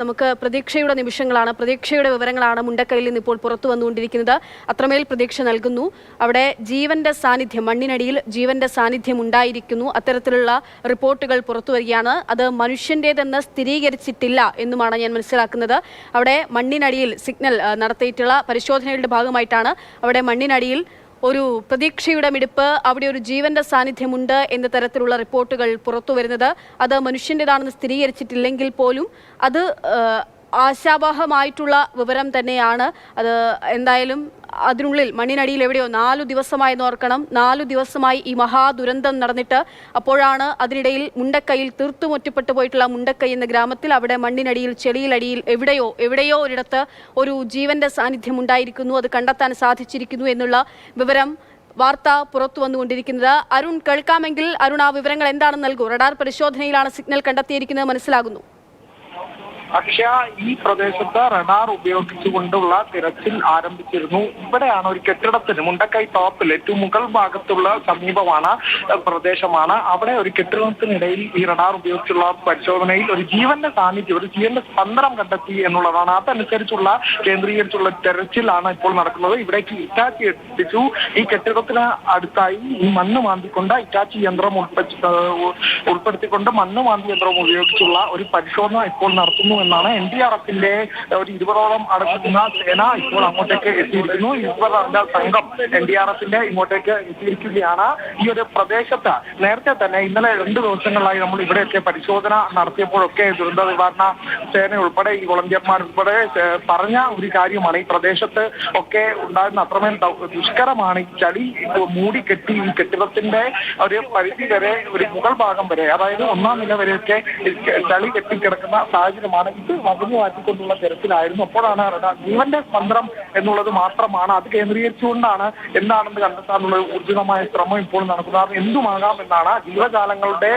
നമുക്ക് പ്രതീക്ഷയുടെ നിമിഷങ്ങളാണ്, പ്രതീക്ഷയുടെ വിവരങ്ങളാണ് മുണ്ടക്കയിൽ നിന്ന് ഇപ്പോൾ പുറത്തു വന്നുകൊണ്ടിരിക്കുന്നത്. അത്രമേൽ പ്രതീക്ഷ നൽകുന്നു. അവിടെ ജീവന്റെ സാന്നിധ്യം, മണ്ണിനടിയിൽ ജീവന്റെ സാന്നിധ്യം ഉണ്ടായിരിക്കുന്നു. അത്തരത്തിലുള്ള റിപ്പോർട്ടുകൾ പുറത്തു വരികയാണ്. അത് മനുഷ്യൻ്റേതെന്ന് സ്ഥിരീകരിച്ചിട്ടില്ല എന്നുമാണ് ഞാൻ മനസ്സിലാക്കുന്നത്. അവിടെ മണ്ണിനടിയിൽ സിഗ്നൽ നടത്തിയിട്ടുള്ള പരിശോധനകളുടെ ഭാഗമായിട്ടാണ് അവിടെ മണ്ണിനടിയിൽ ഒരു പ്രതീക്ഷയുടെ മിടിപ്പ്, അവിടെ ഒരു ജീവന്റെ സാന്നിധ്യമുണ്ട് എന്ന തരത്തിലുള്ള റിപ്പോർട്ടുകൾ പുറത്തു വരുന്നത്. അത് മനുഷ്യൻ്റെതാണെന്ന് സ്ഥിരീകരിച്ചിട്ടില്ലെങ്കിൽ പോലും അത് ആശാവഹമായിട്ടുള്ള വിവരം തന്നെയാണ്. അത് എന്തായാലും അതിനുള്ളിൽ മണ്ണിനടിയിൽ എവിടെയോ 4 ദിവസമായി ഓർക്കണം, 4 ദിവസമായി ഈ മഹാദുരന്തം നടന്നിട്ട്. അപ്പോഴാണ് അതിനിടയിൽ മുണ്ടക്കയിൽ തീർത്തും ഒറ്റപ്പെട്ടു പോയിട്ടുള്ള മുണ്ടക്കൈ എന്ന ഗ്രാമത്തിൽ അവിടെ മണ്ണിനടിയിൽ ചെളിയിലടിയിൽ എവിടെയോ ഒരിടത്ത് ഒരു ജീവന്റെ സാന്നിധ്യം ഉണ്ടായിരിക്കുന്നു, അത് കണ്ടെത്താൻ സാധിച്ചിരിക്കുന്നു എന്നുള്ള വിവരം വാർത്ത പുറത്തു വന്നുകൊണ്ടിരിക്കുന്നത്. അരുൺ കേൾക്കാമെങ്കിൽ അരുൺ ആ വിവരങ്ങൾ എന്താണെന്ന് നൽകൂ. റഡാർ പരിശോധനയിലാണ് സിഗ്നൽ കണ്ടെത്തിയിരിക്കുന്നത് മനസ്സിലാകുന്നു. അക്ഷയ, ഈ പ്രദേശത്ത് റഡാർ ഉപയോഗിച്ചുകൊണ്ടുള്ള തിരച്ചിൽ ആരംഭിച്ചിരുന്നു. ഇവിടെയാണ് ഒരു കെട്ടിടത്തിന് മുണ്ടക്കൈ ടോപ്പിൽ ഏറ്റവും മുകൾ ഭാഗത്തുള്ള സമീപമാണ് പ്രദേശമാണ്. അവിടെ ഒരു കെട്ടിടത്തിനിടയിൽ ഈ റഡാർ ഉപയോഗിച്ചുള്ള പരിശോധനയിൽ ഒരു ജീവന്റെ സാന്നിധ്യം, ഒരു ജീവന്റെ സ്പന്ദനം കണ്ടെത്തി എന്നുള്ളതാണ്. അതനുസരിച്ചുള്ള കേന്ദ്രീകരിച്ചുള്ള തെരച്ചിലാണ് ഇപ്പോൾ നടക്കുന്നത്. ഇവിടേക്ക് ഇറ്റാച്ചി എത്തിച്ചു. ഈ കെട്ടിടത്തിന് അടുത്തായി ഈ മണ്ണ് മാന്തിക്കൊണ്ട് ഇറ്റാച്ചി യന്ത്രം ഉൾപ്പെടുത്തിക്കൊണ്ട് മണ്ണ് മാന്തി യന്ത്രം ഉപയോഗിച്ചുള്ള ഒരു പരിശോധന ഇപ്പോൾ നടത്തുന്നു എന്നാണ്. NDRFന്റെ ഒരു 20ഓളം അടങ്ങുന്ന സേന ഇപ്പോൾ അങ്ങോട്ടേക്ക് എത്തിയിരിക്കുന്നു. 20 സംഘം NDRFന്റെ ഇങ്ങോട്ടേക്ക് എത്തിയിരിക്കുകയാണ്. ഈ ഒരു പ്രദേശത്ത് നേരത്തെ തന്നെ ഇന്നലെ 2 ദിവസങ്ങളിലായി നമ്മൾ ഇവിടെയൊക്കെ പരിശോധന നടത്തിയപ്പോഴൊക്കെ ദുരന്ത നിവാരണ സേന ഉൾപ്പെടെ ഈ വോളണ്ടിയർമാർ ഉൾപ്പെടെ പറഞ്ഞ ഒരു കാര്യമാണ്, ഈ പ്രദേശത്ത് ഒക്കെ ഉണ്ടായിരുന്ന അത്രമേൽ ദുഷ്കരമാണ്. ഈ ചളി മൂടിക്കെട്ടി ഈ കെട്ടിടത്തിന്റെ ഒരു പരിധി വരെ, ഒരു മുകൾ ഭാഗം വരെ, അതായത് 1ാം നില വരെയൊക്കെ ചളി കെട്ടിക്കിടക്കുന്ന സാഹചര്യമാണ്. ഇത് വകുന്നു മാറ്റിക്കൊണ്ടുള്ള തിരച്ചിലായിരുന്നു. അപ്പോഴാണ് ജീവന്റെ സ്പന്ദനം എന്നുള്ളത് മാത്രമാണ്, അത് കേന്ദ്രീകരിച്ചുകൊണ്ടാണ് എന്താണെന്ന് കണ്ടെത്താനുള്ള ഊർജിതമായ ശ്രമം ഇപ്പോൾ നടക്കുന്നത്. എന്തുമാകാം എന്നാണ്. ജീവജാലങ്ങളുടെ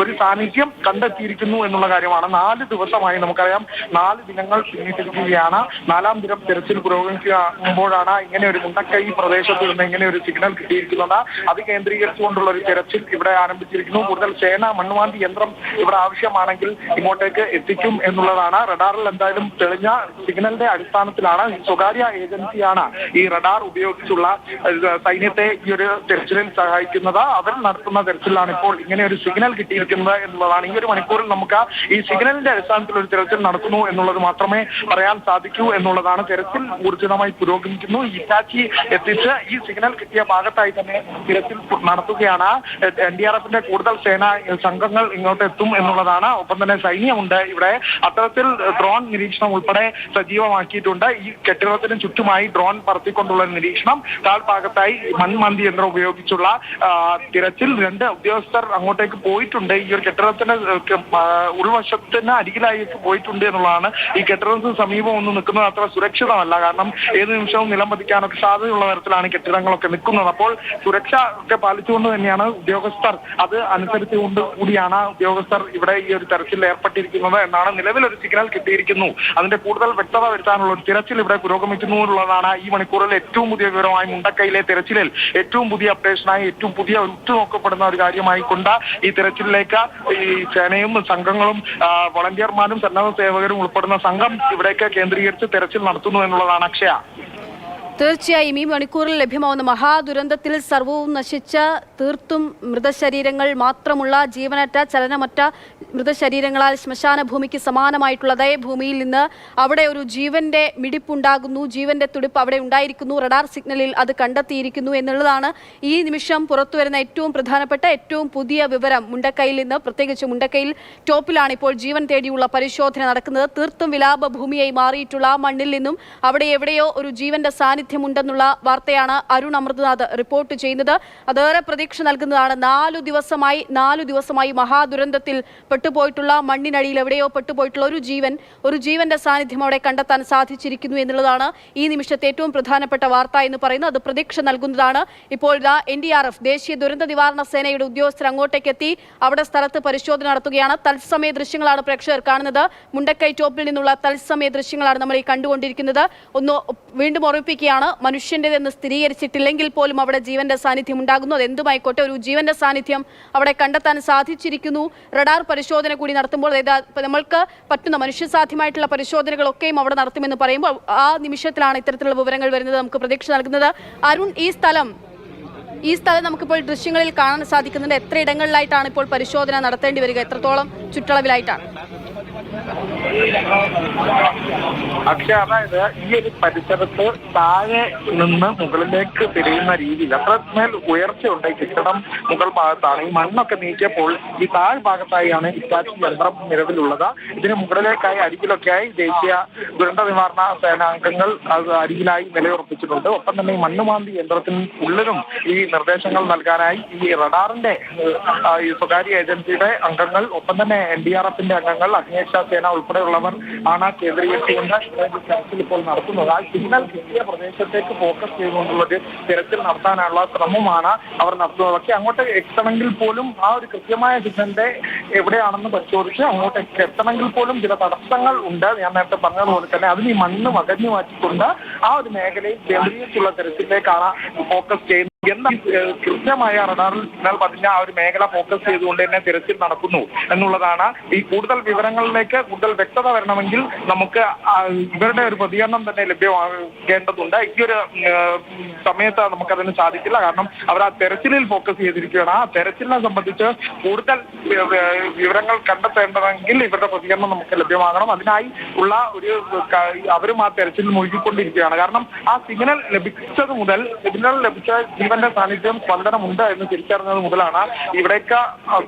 ഒരു സാന്നിധ്യം കണ്ടെത്തിയിരിക്കുന്നു എന്നുള്ള കാര്യമാണ്. 4 ദിവസമായി നമുക്കറിയാം, 4 ദിനങ്ങൾ പിന്നിട്ടിരിക്കുകയാണ്. 4ാം ദിനം തിരച്ചിൽ പുരോഗമിക്കുമ്പോഴാണ് ഇങ്ങനെ ഒരു മുണ്ടക്കൈ പ്രദേശത്ത് നിന്ന് ഇങ്ങനെ ഒരു സിഗ്നൽ കിട്ടിയിരിക്കുന്നത്. അത് കേന്ദ്രീകരിച്ചുകൊണ്ടുള്ള ഒരു തിരച്ചിൽ ഇവിടെ ആരംഭിച്ചിരിക്കുന്നു. കൂടുതൽ സേന, മണ്ണുമാന്തി യന്ത്രം ഇവിടെ ആവശ്യമാണെങ്കിൽ ഇങ്ങോട്ടേക്ക് എത്തിക്കും എന്നുള്ളതാണ്. റഡാറിൽ എന്തായാലും തെളിഞ്ഞ സിഗ്നലിന്റെ അടിസ്ഥാനത്തിലാണ് സ്വകാര്യ ഏജൻസിയാണ് ഈ റഡാർ ഉപയോഗിച്ചുള്ള സൈന്യത്തെ ഈ ഒരു തെരച്ചിലിൽ സഹായിക്കുന്നത്. അവർ നടത്തുന്ന തെരച്ചിലാണ് ഇപ്പോൾ ഇങ്ങനെ ഒരു സിഗ്നൽ കിട്ടിയിരിക്കുന്നത് എന്നുള്ളതാണ്. ഈ ഒരു മണിക്കൂറിൽ നമുക്ക് ഈ സിഗ്നലിന്റെ അടിസ്ഥാനത്തിൽ ഒരു തെരച്ചിൽ നടത്തുന്നു എന്നുള്ളത് മാത്രമേ പറയാൻ സാധിക്കൂ എന്നുള്ളതാണ്. തെരച്ചിൽ ഊർജിതമായി പുരോഗമിക്കുന്നു. ഇറ്റാച്ചി എത്തിച്ച് ഈ സിഗ്നൽ കിട്ടിയ ഭാഗത്തായി തന്നെ തിരച്ചിൽ നടത്തുകയാണ്. NDRFന്റെ കൂടുതൽ സേന സംഘങ്ങൾ ഇങ്ങോട്ട് എത്തും എന്നുള്ളതാണ്. ഒപ്പം തന്നെ സൈന്യമുണ്ട് ഇവിടെ. അത്തരത്തിൽ ഡ്രോൺ നിരീക്ഷണം ഉൾപ്പെടെ സജീവമാക്കിയിട്ടുണ്ട്. ഈ കെട്ടിടത്തിന് ചുറ്റുമായി ഡ്രോൺ പറത്തിക്കൊണ്ടുള്ള നിരീക്ഷണം, താഴ്ഭാഗത്തായി മൺമാന്തി യന്ത്രം ഉപയോഗിച്ചുള്ള തിരച്ചിൽ. 2 ഉദ്യോഗസ്ഥർ അങ്ങോട്ടേക്ക് പോയിട്ടുണ്ട്. ഈ ഒരു കെട്ടിടത്തിന്റെ ഉൾവശത്തിന് അരികിലായി പോയിട്ടുണ്ട് എന്നുള്ളതാണ്. ഈ കെട്ടിടത്തിന് സമീപം ഒന്നും നിൽക്കുന്നത് അത്ര സുരക്ഷിതമല്ല. കാരണം ഏത് നിമിഷവും നിലം പതിക്കാനൊക്കെ സാധ്യതയുള്ള തരത്തിലാണ് കെട്ടിടങ്ങളൊക്കെ നിൽക്കുന്നത്. അപ്പോൾ സുരക്ഷ ഒക്കെ പാലിച്ചുകൊണ്ട് തന്നെയാണ് ഉദ്യോഗസ്ഥർ, അത് അനുസരിച്ചുകൊണ്ട് കൂടിയാണ് ഉദ്യോഗസ്ഥർ ഇവിടെ ഈ ഒരു തെരച്ചിൽ ഏർപ്പെട്ടിരിക്കുന്നത് എന്നാണ്. നിലവിലൊരു സിഗ്നൽ കിട്ടിയിരിക്കുന്നു. അതിന്റെ കൂടുതൽ വ്യക്തത വരുത്താനുള്ള ഒരു തിരച്ചിൽ ഇവിടെ പുരോഗമിക്കുന്നു എന്നുള്ളതാണ് ഈ മണിക്കൂറിൽ ഏറ്റവും പുതിയ വിവരമായി. മുണ്ടക്കൈയിലെ തിരച്ചിലിൽ ഏറ്റവും പുതിയ അപ്ഡേഷനായി, ഏറ്റവും പുതിയ ഉറ്റുനോക്കപ്പെടുന്ന ഒരു കാര്യമായി കൊണ്ട് ഈ തിരച്ചിലിലേക്ക് ഈ സേനയും സംഘങ്ങളും വോളണ്ടിയർമാരും സന്നദ്ധ സേവകരും ഉൾപ്പെടുന്ന സംഘം ഇവിടേക്ക് കേന്ദ്രീകരിച്ച് തെരച്ചിൽ നടത്തുന്നു എന്നുള്ളതാണ്. അക്ഷയ, തീർച്ചയായും ഈ മണിക്കൂറിൽ ലഭ്യമാവുന്ന മഹാദുരന്തത്തിൽ സർവവും നശിച്ച, തീർത്തും മൃതശരീരങ്ങൾ മാത്രമുള്ള, ജീവനറ്റ ചലനമറ്റ മൃതശരീരങ്ങളാൽ ശ്മശാന ഭൂമിക്ക് സമാനമായിട്ടുള്ള അതേ ഭൂമിയിൽ നിന്ന് അവിടെ ഒരു ജീവന്റെ മിടിപ്പുണ്ടാകുന്നു, ജീവന്റെ തുടിപ്പ് അവിടെ ഉണ്ടായിരിക്കുന്നു. റഡാർ സിഗ്നലിൽ അത് കണ്ടെത്തിയിരിക്കുന്നു എന്നുള്ളതാണ് ഈ നിമിഷം പുറത്തുവരുന്ന ഏറ്റവും പ്രധാനപ്പെട്ട, ഏറ്റവും പുതിയ വിവരം. മുണ്ടക്കൈയിൽ നിന്ന്, പ്രത്യേകിച്ച് മുണ്ടക്കൈയിൽ ടോപ്പിലാണ് ഇപ്പോൾ ജീവൻ തേടിയുള്ള പരിശോധന നടക്കുന്നത്. തീർത്തും വിലാപ ഭൂമിയായി മാറിയിട്ടുള്ള മണ്ണിൽ നിന്നും അവിടെ എവിടെയോ ഒരു ജീവന്റെ സാന്നിധ്യമുണ്ടെന്നുള്ള വാർത്തയാണ് അരുൺ അമൃതനാഥ് റിപ്പോർട്ട് ചെയ്യുന്നത്. അതേറെ പ്രതീക്ഷ നൽകുന്നതാണ്. 4 ദിവസമായി മഹാദുരന്തത്തിൽ പെട്ടുപോയിട്ടുള്ള, മണ്ണിനടിയിൽ എവിടെയോ പെട്ടുപോയിട്ടുള്ള ഒരു ജീവന്റെ സാന്നിധ്യം അവിടെ കണ്ടെത്താൻ സാധിച്ചിരിക്കുന്നു എന്നുള്ളതാണ് ഈ നിമിഷത്തെ ഏറ്റവും പ്രധാനപ്പെട്ട വാർത്ത എന്ന് പറയുന്നത്. അത് പ്രതീക്ഷ നൽകുന്നതാണ്. ഇപ്പോൾ NDRF, ദേശീയ ദുരന്ത നിവാരണ സേനയുടെ ഉദ്യോഗസ്ഥർ അങ്ങോട്ടേക്ക് എത്തി അവിടെ സ്ഥലത്ത് പരിശോധന നടത്തുകയാണ്. തത്സമയ ദൃശ്യങ്ങളാണ് പ്രേക്ഷകർ കാണുന്നത്. മുണ്ടക്കൈ ടോപ്പിൽ നിന്നുള്ള തത്സമയ ദൃശ്യങ്ങളാണ് നമ്മൾ ഈ കണ്ടുകൊണ്ടിരിക്കുന്നത്. ഒന്ന് വീണ്ടും ഓർമ്മിപ്പിക്കുകയാണ്, നടത്തുകയാണ്. മനുഷ്യൻ്റെതെന്ന് സ്ഥിരീകരിച്ചിട്ടില്ലെങ്കിൽ പോലും അവിടെ ജീവന്റെ സാന്നിധ്യം ഉണ്ടാകുന്നു. അതെന്തുമായിക്കോട്ടെ, ഒരു ജീവന്റെ സാന്നിധ്യം അവിടെ കണ്ടെത്താൻ സാധിച്ചിരിക്കുന്നു. റഡാർ പരിശോധന കൂടി നടത്തുമ്പോൾ നമ്മൾക്ക് പറ്റുന്ന മനുഷ്യസാധ്യമായിട്ടുള്ള പരിശോധനകളൊക്കെയും അവിടെ നടത്തുമെന്ന് പറയുമ്പോൾ ആ നിമിഷത്തിലാണ് ഇത്തരത്തിലുള്ള വിവരങ്ങൾ വരുന്നത്, നമുക്ക് പ്രതീക്ഷ നൽകുന്നത്. അരുൺ, ഈ സ്ഥലം നമുക്കിപ്പോൾ ദൃശ്യങ്ങളിൽ കാണാൻ സാധിക്കുന്നുണ്ട്. എത്ര ഇടങ്ങളിലായിട്ടാണ് ഇപ്പോൾ പരിശോധന നടത്തേണ്ടി വരിക? എത്രത്തോളം ചുറ്റളവിലായിട്ടാണ്? പക്ഷെ അതായത് ഈ ഒരു പരിസരത്ത് താഴെ നിന്ന് മുകളിലേക്ക് തിരിയുന്ന രീതിയിൽ അത്രമേൽ ഉയർച്ചയുണ്ട്. ഈ കെട്ടിടം മുകൾ ഭാഗത്താണ്. ഈ മണ്ണൊക്കെ നീക്കിയപ്പോൾ ഈ താഴ്ഭാഗത്തായാണ് ഹിറ്റാച്ചി യന്ത്രം നിലവിലുള്ളത്. ഇതിന് മുകളിലേക്കായി അരികിലൊക്കെയായി ദേശീയ ദുരന്ത നിവാരണ സേനാംഗങ്ങൾ അത് അരികിലായി നിലയുറപ്പിച്ചിട്ടുണ്ട്. ഒപ്പം തന്നെ ഈ മണ്ണുമാന്തി യന്ത്രത്തിന് ഉള്ളിലും ഈ നിർദ്ദേശങ്ങൾ നൽകാനായി ഈ റഡാറിന്റെ ഈ സ്വകാര്യ ഏജൻസിയുടെ അംഗങ്ങൾ, ഒപ്പം തന്നെ NDRFന്റെ അംഗങ്ങൾ, അഗ്നിരക്ഷാ സേന ഉൾപ്പെടെയുള്ളവർ ആണ് കേന്ദ്രീകരിച്ചുകൊണ്ട് തെരച്ചിൽ ഇപ്പോൾ നടത്തുന്നത്. ആ സിഗ്നൽ കിട്ടിയ പ്രദേശത്തേക്ക് ഫോക്കസ് ചെയ്തുകൊണ്ടുള്ള തെരച്ചിൽ നടത്താനുള്ള ശ്രമമാണ് അവർ നടത്തുന്നത്. പക്ഷെ അങ്ങോട്ട് എത്തണമെങ്കിൽ പോലും ആ ഒരു കൃത്യമായ സിഗ്നലിന്റെ എവിടെയാണെന്ന് പരിശോധിച്ച് അങ്ങോട്ട് എത്തണമെങ്കിൽ പോലും ചില തടസ്സങ്ങൾ ഉണ്ട്. ഞാൻ നേരത്തെ പറഞ്ഞതുപോലെ തന്നെ അതിന് ഈ മണ്ണ് വകഞ്ഞു മാറ്റിക്കൊണ്ട് ആ ഒരു മേഖലയിൽ കേന്ദ്രീകരിച്ചുള്ള തെരച്ചിലേക്കാണ് ഫോക്കസ് ചെയ്യുന്നത്. എന്നാൽ കൃത്യമായ റഡാറിൽ സിഗ്നൽ പതിഞ്ഞ ആ ഒരു മേഖല ഫോക്കസ് ചെയ്തുകൊണ്ട് തന്നെ തിരച്ചിൽ നടക്കുന്നു എന്നുള്ളതാണ്. ഈ കൂടുതൽ വിവരങ്ങളിലേക്ക് കൂടുതൽ വ്യക്തത വരണമെങ്കിൽ നമുക്ക് ഇവരുടെ ഒരു പ്രതികരണം തന്നെ ലഭ്യമാകേണ്ടതുണ്ട്. ഈ ഒരു സമയത്ത് നമുക്കതിന് സാധിക്കില്ല. കാരണം അവർ ആ തെരച്ചിലിൽ ഫോക്കസ് ചെയ്തിരിക്കുകയാണ്. ആ തെരച്ചിലിനെ സംബന്ധിച്ച് കൂടുതൽ വിവരങ്ങൾ കണ്ടെത്തേണ്ടതെങ്കിൽ ഇവരുടെ പ്രതികരണം നമുക്ക് ലഭ്യമാകണം. അതിനായി ഉള്ള ഒരു അവരും ആ തെരച്ചിലിൽ മുഴുകിക്കൊണ്ടിരിക്കുകയാണ്. കാരണം ആ സിഗ്നൽ ലഭിച്ചത് മുതൽ സിഗ്നൽ ലഭിച്ച ജീവന്റെ സാന്നിധ്യം സ്പന്ദനമുണ്ട് എന്ന് തിരിച്ചറിഞ്ഞത് മുതലാണ് ഇവിടേക്ക്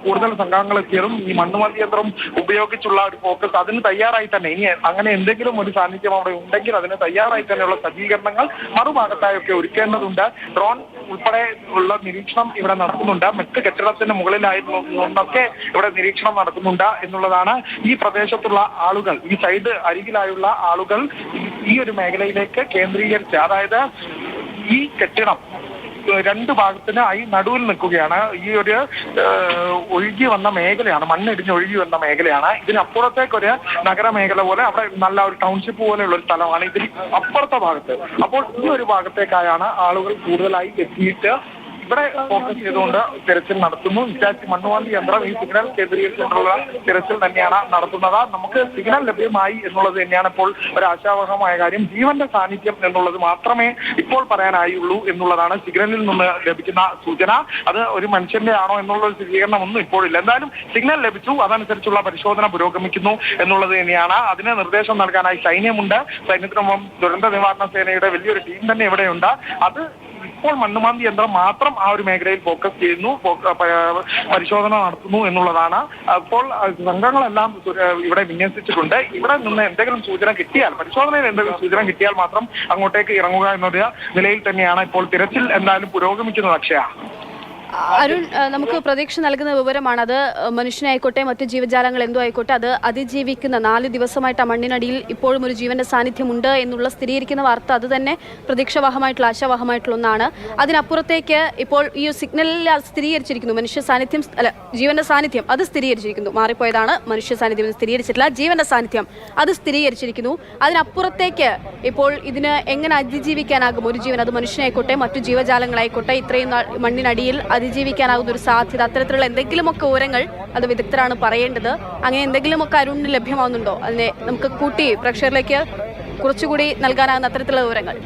കൂടുതൽ സംഘങ്ങൾ എത്തിയതും ഈ മണ്ണുമാന്തി യന്ത്രം ഉപയോഗിച്ചുള്ള ഒരു ഫോക്കസ് അതിന് തയ്യാറായി തന്നെ, ഇനി അങ്ങനെ എന്തെങ്കിലും ഒരു സാന്നിധ്യം അവിടെ ഉണ്ടെങ്കിൽ അതിന് തയ്യാറായി തന്നെയുള്ള സജ്ജീകരണങ്ങൾ മറുഭാഗത്തായൊക്കെ ഒരുക്കേണ്ടതുണ്ട്. ഡ്രോൺ ഉൾപ്പെടെ ഉള്ള നിരീക്ഷണം ഇവിടെ നടക്കുന്നുണ്ട്. മറ്റ് കെട്ടിടത്തിന് മുകളിലായിരുന്നൊക്കെ ഇവിടെ നിരീക്ഷണം നടക്കുന്നുണ്ട് എന്നുള്ളതാണ്. ഈ പ്രദേശത്തുള്ള ആളുകൾ, ഈ സൈഡ് അരികിലായുള്ള ആളുകൾ ഈ ഒരു മേഖലയിലേക്ക് കേന്ദ്രീകരിച്ച്, അതായത് ഈ കെട്ടിടം രണ്ട് ഭാഗത്തിനായി നടുവിൽ നിൽക്കുകയാണ്. ഈ ഒരു ഒഴുകി വന്ന മേഖലയാണ്, മണ്ണിടിഞ്ഞ് ഒഴുകി വന്ന മേഖലയാണ്. ഇതിനപ്പുറത്തേക്കൊരു നഗരമേഖല പോലെ അവിടെ നല്ല ഒരു ടൗൺഷിപ്പ് പോലെയുള്ള ഒരു സ്ഥലമാണ് ഇതിന് അപ്പുറത്തെ ഭാഗത്ത്. അപ്പോൾ ഈ ഒരു ഭാഗത്തേക്കായാണ് ആളുകൾ കൂടുതലായി എത്തിയിട്ട് ഇവിടെ ഫോക്കസ് ചെയ്തുകൊണ്ട് തിരച്ചിൽ നടത്തുന്നു. ഹിറ്റാച്ചി മണ്ണുമാന്തി യന്ത്രം ഈ സിഗ്നൽ കേന്ദ്രീകരിച്ചുകൊണ്ടുള്ള തിരച്ചിൽ തന്നെയാണ് നടത്തുന്നത്. നമുക്ക് സിഗ്നൽ ലഭ്യമായി എന്നുള്ളത് തന്നെയാണ് ഇപ്പോൾ ഒരു ആശാവഹമായ കാര്യം. ജീവന്റെ സാന്നിധ്യം എന്നുള്ളത് മാത്രമേ ഇപ്പോൾ പറയാനായുള്ളൂ എന്നുള്ളതാണ് സിഗ്നലിൽ നിന്ന് ലഭിക്കുന്ന സൂചന. അത് ഒരു മനുഷ്യന്റെ ആണോ എന്നുള്ള ഒരു സ്ഥിരീകരണം ഒന്നും ഇപ്പോഴില്ല. എന്തായാലും സിഗ്നൽ ലഭിച്ചു, അതനുസരിച്ചുള്ള പരിശോധന പുരോഗമിക്കുന്നു എന്നുള്ളത് തന്നെയാണ്. അതിന് നിർദ്ദേശം നൽകാനായി സൈന്യമുണ്ട്. സൈന്യത്തിനൊപ്പം ദുരന്ത നിവാരണ സേനയുടെ വലിയൊരു ടീം തന്നെ ഇവിടെയുണ്ട്. അത് ഇപ്പോൾ മണ്ണുമാന്തി യന്ത്രം മാത്രം ആ ഒരു മേഖലയിൽ ഫോക്കസ് ചെയ്യുന്നു, പരിശോധന നടത്തുന്നു എന്നുള്ളതാണ്. അപ്പോൾ സംഘങ്ങളെല്ലാം ഇവിടെ വിന്യസിച്ചിട്ടുണ്ട്. ഇവിടെ നിന്ന് എന്തെങ്കിലും സൂചന കിട്ടിയാൽ, പരിശോധനയിൽ എന്തെങ്കിലും സൂചന കിട്ടിയാൽ മാത്രം അങ്ങോട്ടേക്ക് ഇറങ്ങുക എന്നൊരു നിലയിൽ തന്നെയാണ് ഇപ്പോൾ തിരച്ചിൽ എന്തായാലും പുരോഗമിക്കുന്നത്. അക്ഷയ, അരുൺ, നമുക്ക് പ്രതീക്ഷ നൽകുന്ന വിവരമാണ്. അത് മനുഷ്യനായിക്കോട്ടെ മറ്റു ജീവജാലങ്ങൾ എന്തോ ആയിക്കോട്ടെ, അത് അതിജീവിക്കുന്ന 4 ദിവസമായിട്ട് ആ മണ്ണിനടിയിൽ ഇപ്പോഴും ഒരു ജീവന്റെ സാന്നിധ്യം ഉണ്ട് എന്നുള്ള സ്ഥിരീകരിക്കുന്ന വാർത്ത അത് തന്നെ പ്രതീക്ഷവാഹമായിട്ടുള്ള ആശാവാഹമായിട്ടുള്ള ഒന്നാണ്. അതിനപ്പുറത്തേക്ക് ഇപ്പോൾ ഈ സിഗ്നലിൽ സ്ഥിരീകരിച്ചിരിക്കുന്നു മനുഷ്യ സാന്നിധ്യം, അല്ല ജീവന്റെ സാന്നിധ്യം അത് സ്ഥിരീകരിച്ചിരിക്കുന്നു. മാറിപ്പോയതാണ്, മനുഷ്യ സാന്നിധ്യം സ്ഥിരീകരിച്ചിട്ടില്ല, ജീവന്റെ സാന്നിധ്യം അത് സ്ഥിരീകരിച്ചിരിക്കുന്നു. അതിനപ്പുറത്തേക്ക് ഇപ്പോൾ ഇതിന് എങ്ങനെ അതിജീവിക്കാനാകും ഒരു ജീവൻ, അത് മനുഷ്യനായിക്കോട്ടെ മറ്റു ജീവജാലങ്ങളായിക്കോട്ടെ, ഇത്രയും മണ്ണിനടിയിൽ അതിജീവിക്കാനാകുന്ന ഒരു സാധ്യത, അത്തരത്തിലുള്ള എന്തെങ്കിലുമൊക്കെ വിവരങ്ങൾ അത് വിദഗ്ധരാണ് പറയേണ്ടത്. അങ്ങനെ എന്തെങ്കിലുമൊക്കെ അരുണിന് ലഭ്യമാവുന്നുണ്ടോ? അതിനെ നമുക്ക് കൂട്ടി പ്രേക്ഷകരിലേക്ക് കുറച്ചുകൂടി നൽകാനാകുന്ന അത്തരത്തിലുള്ള വിവരങ്ങൾ.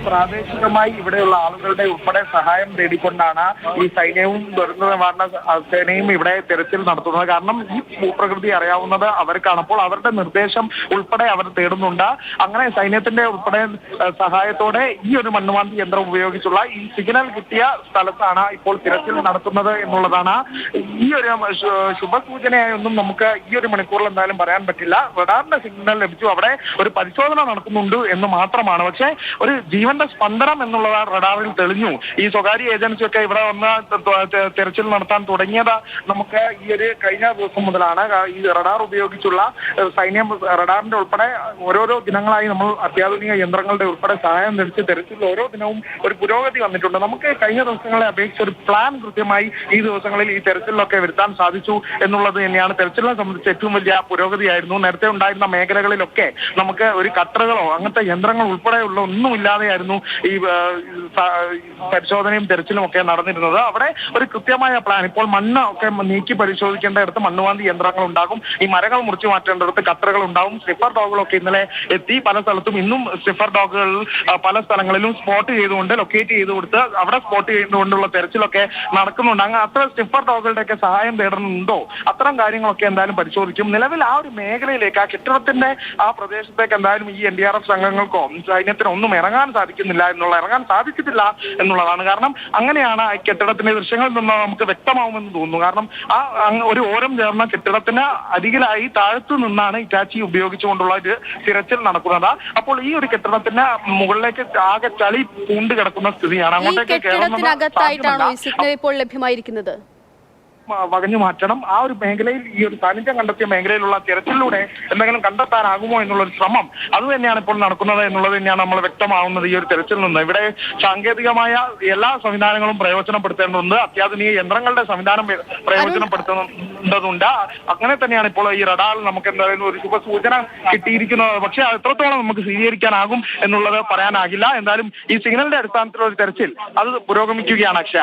പ്രാദേശികമായി ഇവിടെയുള്ള ആളുകളുടെ ഉൾപ്പെടെ സഹായം തേടിക്കൊണ്ടാണ് ഈ സൈന്യവും ദുരന്ത നിവാരണ സേനയും ഇവിടെ തെരച്ചിൽ നടത്തുന്നത്. കാരണം ഈ ഭൂപ്രകൃതി അറിയാവുന്നത് അവർക്കാണ്. അപ്പോൾ അവരുടെ നിർദ്ദേശം ഉൾപ്പെടെ അവർ തേടുന്നുണ്ട്. അങ്ങനെ സൈന്യത്തിന്റെ ഉൾപ്പെടെ സഹായത്തോടെ ഈ ഒരു മണ്ണുമാന്തി യന്ത്രം ഉപയോഗിച്ചുള്ള ഈ സിഗ്നൽ കിട്ടിയ സ്ഥലത്താണ് ഇപ്പോൾ തിരച്ചിൽ നടത്തുന്നത് എന്നുള്ളതാണ്. ഈ ഒരു ശുഭസൂചനയായൊന്നും നമുക്ക് ഈ ഒരു മണിക്കൂറിൽ എന്തായാലും പറയാൻ പറ്റില്ല. റഡാറിന്റെ സിഗ്നൽ ലഭിച്ചു, അവിടെ ഒരു പരിശോധന നടക്കുന്നുണ്ട് എന്ന് മാത്രമാണ്. പക്ഷേ ഒരു ജീവന്റെ സ്പന്ദനം എന്നുള്ളത് റഡാറിൽ തെളിഞ്ഞു. ഈ സ്വകാര്യ ഏജൻസിയൊക്കെ ഇവിടെ വന്ന് തെരച്ചിൽ നടത്താൻ തുടങ്ങിയത് നമുക്ക് ഈ ഒരു കഴിഞ്ഞ ദിവസം മുതലാണ്. ഈ റഡാർ ഉപയോഗിച്ചുള്ള റഡാറിന്റെ ഉൾപ്പെടെ ഓരോരോ ദിനങ്ങളായി നമ്മൾ അത്യാധുനിക യന്ത്രങ്ങളുടെ ഉൾപ്പെടെ സഹായം ലഭിച്ച് തെരച്ചിൽ ഓരോ ദിനവും ഒരു പുരോഗതി വന്നിട്ടുണ്ട്. നമുക്ക് കഴിഞ്ഞ ദിവസങ്ങളെ അപേക്ഷിച്ച് ഒരു പ്ലാൻ കൃത്യമായി ഈ ദിവസങ്ങളിൽ ഈ തെരച്ചിലൊക്കെ വരുത്താൻ സാധിച്ചു എന്നുള്ളത് തന്നെയാണ് തെരച്ചിലിനെ സംബന്ധിച്ച് ഏറ്റവും വലിയ പുരോഗതിയായിരുന്നു. നേരത്തെ ഉണ്ടായിരുന്ന മേഖലകളിലൊക്കെ നമുക്ക് ഒരു കട്ടറുകളോ അങ്ങനത്തെ യന്ത്രങ്ങൾ ഉൾപ്പെടെയുള്ള ഒന്നുമില്ലാതെയായിരുന്നു ഈ പരിശോധനയും തെരച്ചിലും ഒക്കെ നടന്നിരുന്നത്. അവിടെ ഒരു കൃത്യമായ പ്ലാൻ, ഇപ്പോൾ മണ്ണ് ഒക്കെ നീക്കി പരിശോധിക്കേണ്ടയിടത്ത് മണ്ണുവാന്തി യന്ത്രങ്ങൾ ഉണ്ടാകും, ഈ മരങ്ങൾ മുറിച്ചു മാറ്റേണ്ടടുത്ത് കട്ടറുകൾ ഉണ്ടാവും. സ്നിഫർ ഡോഗുകളൊക്കെ ഇന്നലെ എത്തി പല സ്ഥലത്തും. ഇന്നും സ്നിഫർ ഡോഗുകൾ പല സ്ഥലങ്ങളിലും സ്പോട്ട് ചെയ്തുകൊണ്ട് ലൊക്കേറ്റ് ചെയ്ത് കൊടുത്ത് അവിടെ സ്പോട്ട് ചെയ്തുകൊണ്ടുള്ള തെരച്ചിലൊക്കെ നടക്കുന്നുണ്ട്. അങ്ങനെ അത്ര സ്നിഫർ ഡോഗുകളുടെയൊക്കെ സഹായം തേടുന്നുണ്ടോ, അത്തരം കാര്യങ്ങളൊക്കെ എന്തായാലും പരിശോധിക്കും. നിലവിൽ ആ ഒരു മേഖലയിലേക്ക്, ആ കെട്ടിടത്തിന്റെ ആ പ്രദേശത്തേക്ക് എന്തായാലും ഈ NDRF സംഘങ്ങൾക്കോ സൈന്യത്തിനോ ഒന്നും ഇറങ്ങാൻ സാധിച്ചിട്ടില്ല എന്നുള്ളതാണ്. കാരണം അങ്ങനെയാണ് ആ കെട്ടിടത്തിന്റെ ദൃശ്യങ്ങളിൽ നിന്ന് നമുക്ക് വ്യക്തമാവുമെന്ന് തോന്നുന്നു. കാരണം ആ ഒരു ഓരം ചേർന്ന കെട്ടിടത്തിന് അരികിലായി താഴത്തു നിന്നാണ് ഇറ്റാച്ചി ഉപയോഗിച്ചുകൊണ്ടുള്ള ഒരു തിരച്ചിൽ നടക്കുന്നത്. അപ്പോൾ ഈ ഒരു കെട്ടിടത്തിന് മുകളിലേക്ക് ആകെ ചളി പൂണ്ട് കിടക്കുന്ന സ്ഥിതിയാണ്. അങ്ങോട്ടേക്ക് കെട്ടിടത്തിനകത്തായിട്ടാണോ ഈ സിഗ്നൽ ഇപ്പോൾ ലഭ്യമായിരിക്കുന്നത്? വകഞ്ഞു മാറ്റണം. ആ ഒരു മേഖലയിൽ, ഈ ഒരു സാന്നിധ്യം കണ്ടെത്തിയ മേഖലയിലുള്ള തിരച്ചിലൂടെ എന്തെങ്കിലും കണ്ടെത്താനാകുമോ എന്നുള്ളൊരു ശ്രമം അത് തന്നെയാണ് ഇപ്പോൾ നടക്കുന്നത് എന്നുള്ളത് തന്നെയാണ് നമ്മൾ വ്യക്തമാവുന്നത് ഈ ഒരു തെരച്ചിൽ നിന്ന്. ഇവിടെ സാങ്കേതികമായ എല്ലാ സംവിധാനങ്ങളും പ്രയോജനപ്പെടുത്തേണ്ടതുണ്ട്. അത്യാധുനിക യന്ത്രങ്ങളുടെ സംവിധാനം പ്രയോജനപ്പെടുത്തേണ്ടതുണ്ട്. അങ്ങനെ തന്നെയാണ് ഇപ്പോൾ ഈ റഡാറിൽ നമുക്ക് എന്തായാലും ഒരു ശുഭസൂചന കിട്ടിയിരിക്കുന്നത്. പക്ഷേ എത്രത്തോളം നമുക്ക് സ്വീകരിക്കാനാകും എന്നുള്ളത് പറയാനാകില്ല. എന്തായാലും ഈ സിഗ്നലിന്റെ അടിസ്ഥാനത്തിലുള്ള ഒരു തെരച്ചിൽ അത് പുരോഗമിക്കുകയാണ്. അക്ഷയ.